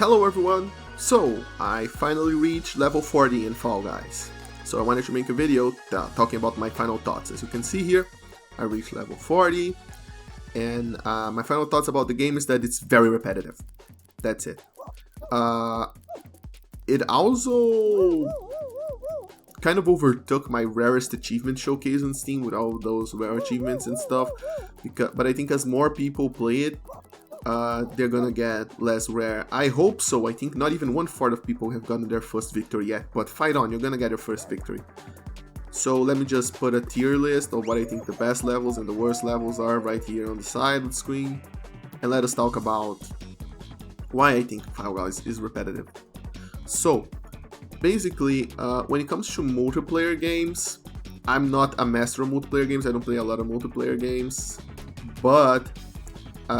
Hello everyone! So, I finally reached level 40 in Fall Guys. So I wanted to make a video talking about my final thoughts. As you can see here, I reached level 40, and my final thoughts about the game is that it's very repetitive. That's it. It also kind of overtook my rarest achievement showcase on Steam with all those rare achievements and stuff. But I think as more people play it, they're gonna get less rare. I hope so. I think not even 1/4 of people have gotten their first victory yet, but fight on, you're gonna get your first victory. So let me just put a tier list of what I think the best levels and the worst levels are right here on the side of the screen, and let us talk about why I think Fall Guys is repetitive. So basically, when it comes to multiplayer games, I'm not a master of multiplayer games. I don't play a lot of multiplayer games, but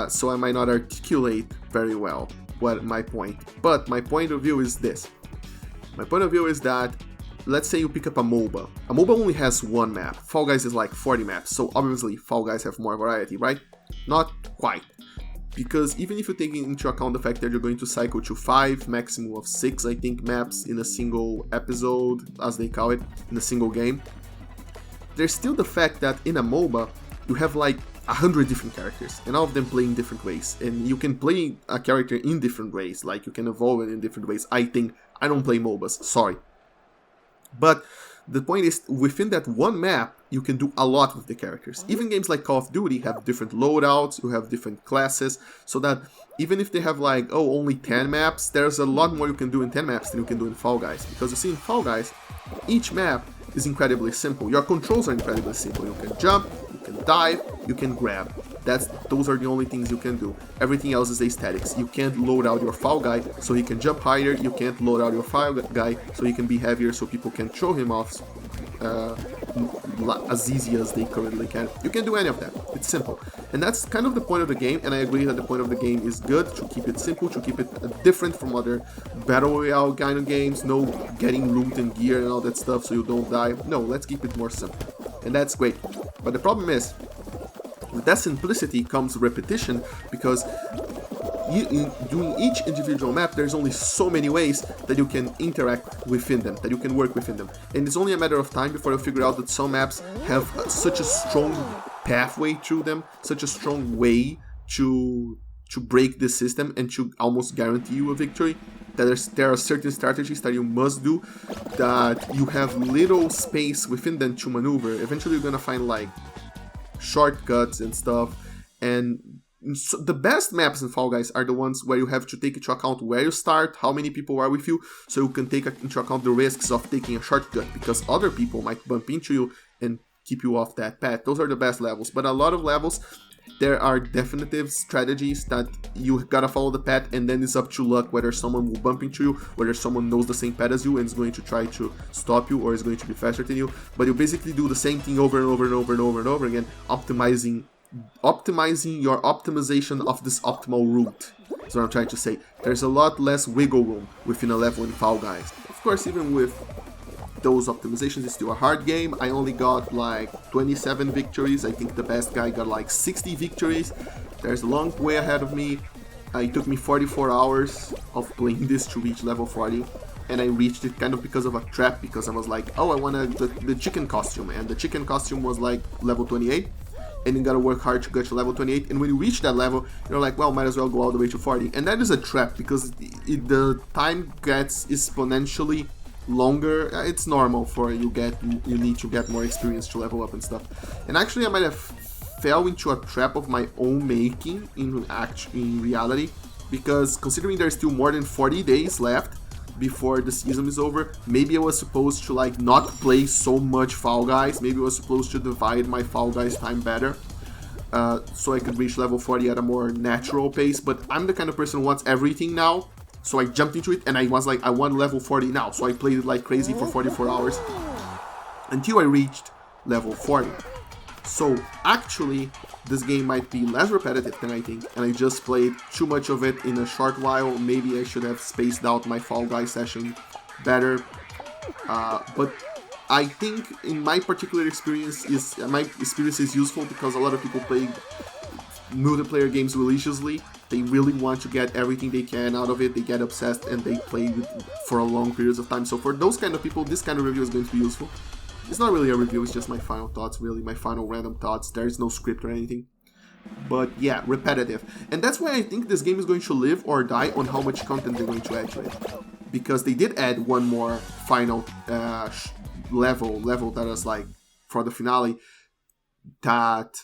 so I might not articulate very well what my point. But my point of view is this. My point of view is that, let's say you pick up a MOBA. A MOBA only has one map. Fall Guys is like 40 maps, so obviously Fall Guys have more variety, right? Not quite. Because even if you take into account the fact that you're going to cycle to 5, maximum of 6, I think, maps in a single episode, as they call it, in a single game, there's still the fact that in a MOBA, you have like 100 different characters, and all of them play in different ways, and you can play a character in different ways, like you can evolve it in different ways. I don't play MOBAs, sorry. But the point is, within that one map, you can do a lot with the characters. Even games like Call of Duty have different loadouts, you have different classes, so that even if they have like, only 10 maps, there's a lot more you can do in 10 maps than you can do in Fall Guys. Because you see, in Fall Guys, each map is incredibly simple. Your controls are incredibly simple. You can jump, you can dive, you can grab. Those are the only things you can do. Everything else is aesthetics. You can't load out your Fall Guy so he can jump higher. You can't load out your Fall Guy so he can be heavier so people can throw him off as easy as they currently can. You can't do any of that. It's simple. And that's kind of the point of the game, and I agree that the point of the game is good, to keep it simple, to keep it different from other Battle Royale kind of games. No getting loot and gear and all that stuff so you don't die. No, let's keep it more simple. And that's great. But the problem is, with that simplicity comes repetition, because doing each individual map, there's only so many ways that you can interact within them, that you can work within them. And it's only a matter of time before you figure out that some maps have such a strong pathway through them, such a strong way to break the system and to almost guarantee you a victory, that there are certain strategies that you must do, that you have little space within them to maneuver. Eventually you're gonna find like shortcuts and stuff, and so the best maps in Fall Guys are the ones where you have to take into account where you start, how many people are with you, so you can take into account the risks of taking a shortcut, because other people might bump into you and keep you off that path. Those are the best levels. But a lot of levels, there are definitive strategies that you gotta follow the path, and then it's up to luck whether someone will bump into you, whether someone knows the same path as you and is going to try to stop you, or is going to be faster than you. But you basically do the same thing over and over and over and over and over again, optimizing your optimization of this optimal route. That's what I'm trying to say. There's a lot less wiggle room within a level in Fall Guys. Of course, even with those optimizations, it's still a hard game. I only got like 27 victories. I think the best guy got like 60 victories. There's a long way ahead of me. It took me 44 hours of playing this to reach level 40. And I reached it kind of because of a trap, because I was like, I wanted the chicken costume. And the chicken costume was like level 28. And you gotta work hard to get to level 28, and when you reach that level, you're like, well, might as well go all the way to 40. And that is a trap, because the time gets exponentially longer. It's normal for you need to get more experience to level up and stuff. And actually, I might have fell into a trap of my own making in reality, because considering there's still more than 40 days left before the season is over, maybe I was supposed to like not play so much Fall Guys. Maybe I was supposed to divide my Fall Guys time better, so I could reach level 40 at a more natural pace. But I'm the kind of person who wants everything now, so I jumped into it and I was like, I want level 40 now, so I played it like crazy for 44 hours until I reached level 40. So actually, this game might be less repetitive than I think, and I just played too much of it in a short while. Maybe I should have spaced out my Fall Guys session better. But I think in my particular experience, my experience is useful because a lot of people play multiplayer games religiously, They really want to get everything they can out of it. They get obsessed and they play for a long periods of time. So for those kind of people, this kind of review is going to be useful. It's not really a review, it's just my final thoughts, really, my final random thoughts. There is no script or anything. But yeah, repetitive. And that's why I think this game is going to live or die on how much content they're going to add to it. Because they did add one more final level that was like for the finale that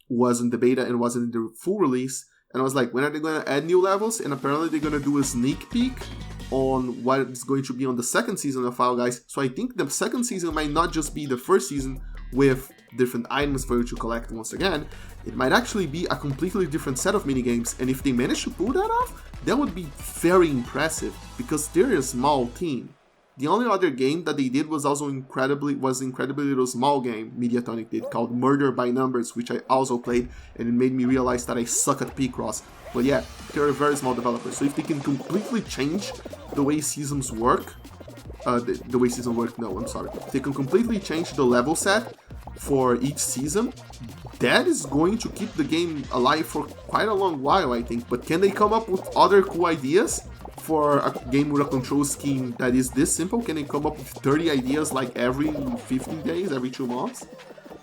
was in the beta and wasn't in the full release. And I was like, when are they going to add new levels? And apparently they're going to do a sneak peek on what is going to be on the second season of Fall Guys. So I think the second season might not just be the first season with different items for you to collect once again. It might actually be a completely different set of minigames, and if they manage to pull that off, that would be very impressive, because they're a small team. The only other game that they did was also incredibly little small game Mediatonic did, called Murder by Numbers, which I also played, and it made me realize that I suck at Picross. But yeah, they're a very small developer, so if they can completely change the way seasons work, if they can completely change the level set for each season, that is going to keep the game alive for quite a long while, I think. But can they come up with other cool ideas for a game with a control scheme that is this simple? Can they come up with 30 ideas like every 15 days, every 2 months?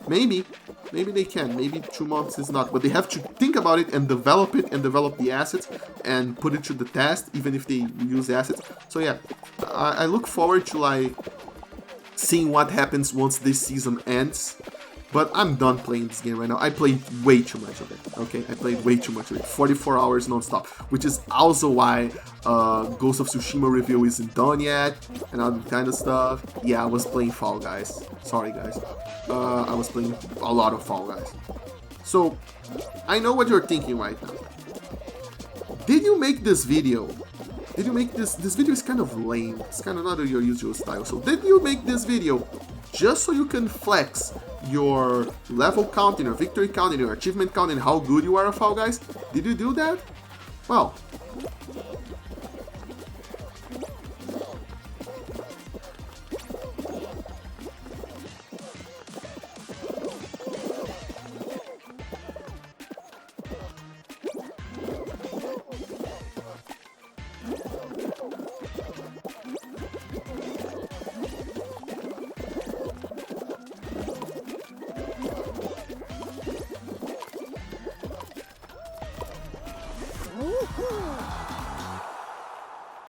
Maybe they can. Maybe 2 months is not, but they have to think about it and develop it and develop the assets and put it to the test, even if they use assets. So yeah, I look forward to like seeing what happens once this season ends. But I'm done playing this game right now. I played way too much of it, okay? I played way too much of it. 44 hours non-stop, which is also why Ghost of Tsushima review isn't done yet, and all that kind of stuff. Yeah, I was playing Fall Guys. Sorry, guys. I was playing a lot of Fall Guys. So, I know what you're thinking right now. Did you make this video? Did you make this? This video is kind of lame. It's kind of not your usual style. So, did you make this video just so you can flex your level count and your victory count and your achievement count and how good you are at Fall Guys? Did you do that? Well,